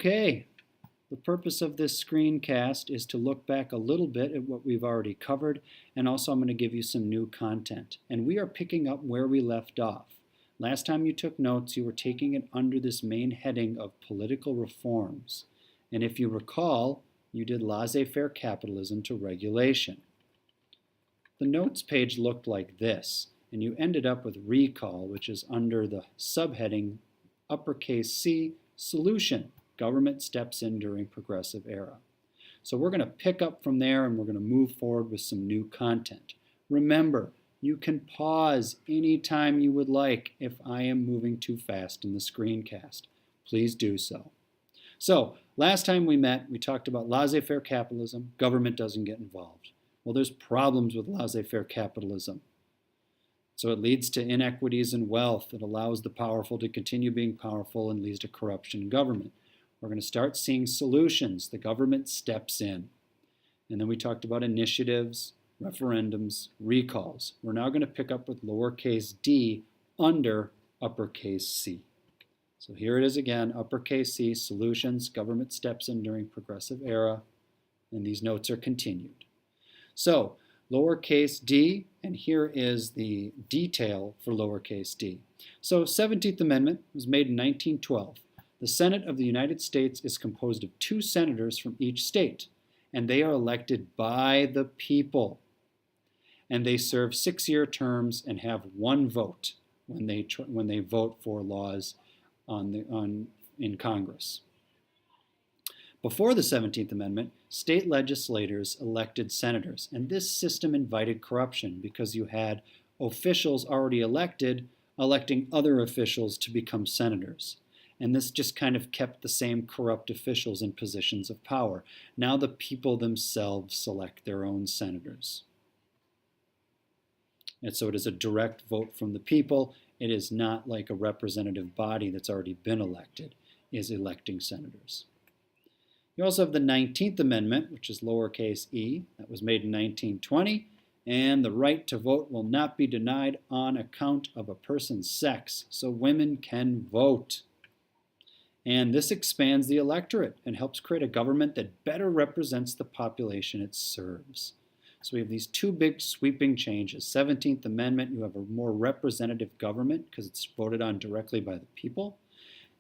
Okay, the purpose of this screencast is to look back a little bit at what we've already covered, and also I'm going to give you some new content. And we are picking up where we left off. Last time you took notes, you were taking it under this main heading of political reforms. And if you recall, you did laissez-faire capitalism to regulation. The notes page looked like this, and you ended up with recall, which is under the subheading uppercase C, solution. Government steps in during progressive era. So we're going to pick up from there and we're going to move forward with some new content. Remember, you can pause anytime you would like if I am moving too fast in the screencast. Please do so. So, last time we met, we talked about laissez-faire capitalism. Government doesn't get involved. Well, there's problems with laissez-faire capitalism. So it leads to inequities in wealth. It allows the powerful to continue being powerful and leads to corruption in government. We're going to start seeing solutions. The government steps in. And then we talked about initiatives, referendums, recalls. We're now going to pick up with lowercase d under uppercase C. So here it is again, uppercase C, solutions, government steps in during progressive era, and these notes are continued. So lowercase d, and here is the detail for lowercase d. So 17th Amendment was made in 1912. The Senate of the United States is composed of 2 senators from each state, and they are elected by the people. And they serve 6-year terms and have 1 vote when they vote for laws in Congress. Before the 17th Amendment, state legislators elected senators, and this system invited corruption because you had officials already elected electing other officials to become senators. And this just kind of kept the same corrupt officials in positions of power. Now the people themselves select their own senators. And so it is a direct vote from the people. It is not like a representative body that's already been elected is electing senators. You also have the 19th Amendment, which is lowercase e, that was made in 1920, and the right to vote will not be denied on account of a person's sex, so women can vote. And this expands the electorate and helps create a government that better represents the population it serves. So we have these 2 big sweeping changes. 17th Amendment, you have a more representative government because it's voted on directly by the people.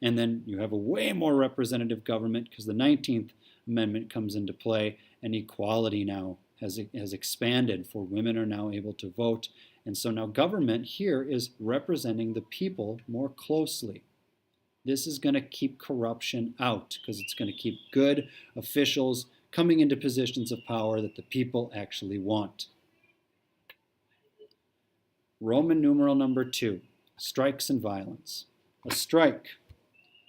And then you have a way more representative government because the 19th Amendment comes into play and equality now has expanded for women are now able to vote. And so now government here is representing the people more closely. This is going to keep corruption out because it's going to keep good officials coming into positions of power that the people actually want. Roman numeral number 2, strikes and violence. A strike.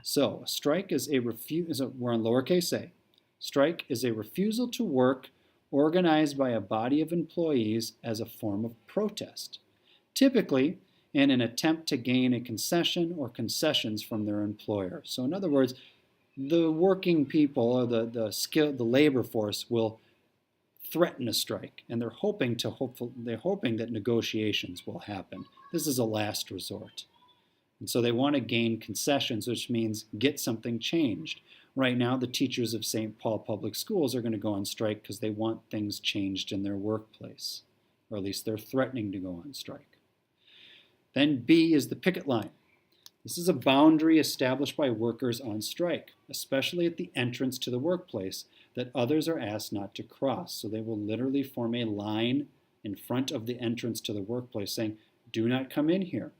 So a strike is we're on lowercase a. Strike is a refusal to work organized by a body of employees as a form of protest, typically in an attempt to gain a concession or concessions from their employer. So in other words, the working people or the labor force will threaten a strike, and they're hoping that negotiations will happen. This is a last resort. And so they want to gain concessions, which means get something changed. Right now, the teachers of St. Paul Public Schools are going to go on strike because they want things changed in their workplace, or at least they're threatening to go on strike. Then B is the picket line. This is a boundary established by workers on strike, especially at the entrance to the workplace, that others are asked not to cross. So they will literally form a line in front of the entrance to the workplace saying, do not come in here.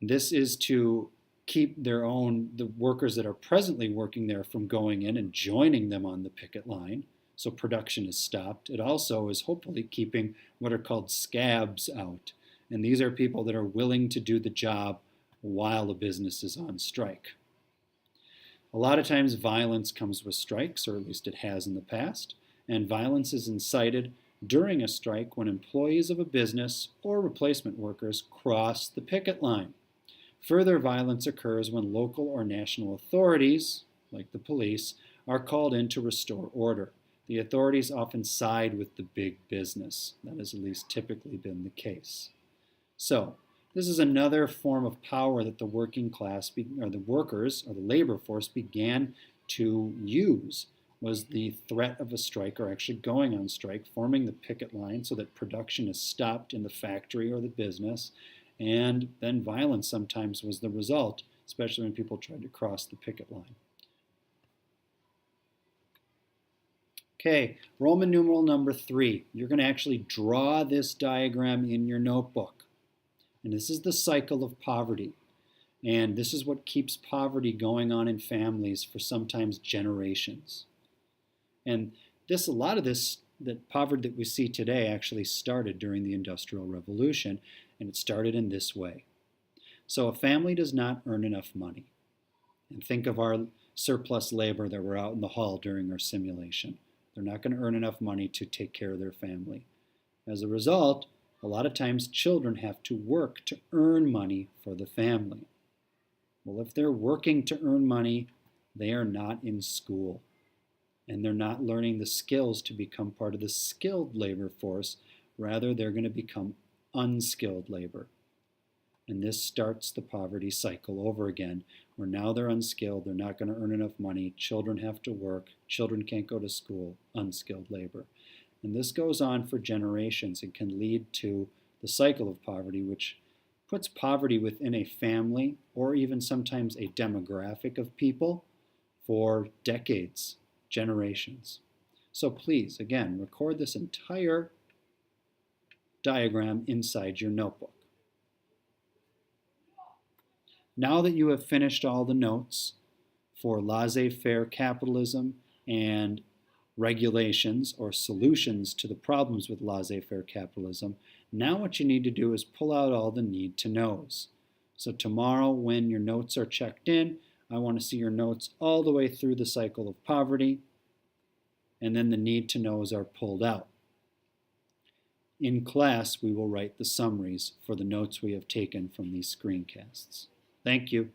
This is to keep the workers that are presently working there from going in and joining them on the picket line. So production is stopped. It also is hopefully keeping what are called scabs out. And these are people that are willing to do the job while the business is on strike. A lot of times violence comes with strikes, or at least it has in the past, and violence is incited during a strike when employees of a business or replacement workers cross the picket line. Further violence occurs when local or national authorities, like the police, are called in to restore order. The authorities often side with the big business. That has at least typically been the case. So, this is another form of power that the working class, or the workers, or the labor force began to use was the threat of a strike, or actually going on strike, forming the picket line so that production is stopped in the factory or the business, and then violence sometimes was the result, especially when people tried to cross the picket line. Okay, Roman numeral number 3. You're going to actually draw this diagram in your notebook. And this is the cycle of poverty. And this is what keeps poverty going on in families for sometimes generations. And a lot of this, that poverty that we see today actually started during the Industrial Revolution, and it started in this way. So a family does not earn enough money. And think of our surplus labor that were out in the hall during our simulation. They're not going to earn enough money to take care of their family. As a result, a lot of times children have to work to earn money for the family. Well, if they're working to earn money, they are not in school. And they're not learning the skills to become part of the skilled labor force. Rather, they're going to become unskilled labor. And this starts the poverty cycle over again, where now they're unskilled, they're not going to earn enough money, children have to work, children can't go to school, unskilled labor. And this goes on for generations and can lead to the cycle of poverty, which puts poverty within a family or even sometimes a demographic of people for decades, generations. So please, again, record this entire diagram inside your notebook. Now that you have finished all the notes for laissez-faire capitalism and regulations or solutions to the problems with laissez-faire capitalism, now what you need to do is pull out all the need to knows. So tomorrow when your notes are checked in, I want to see your notes all the way through the cycle of poverty, and then the need to knows are pulled out. In class, we will write the summaries for the notes we have taken from these screencasts. Thank you.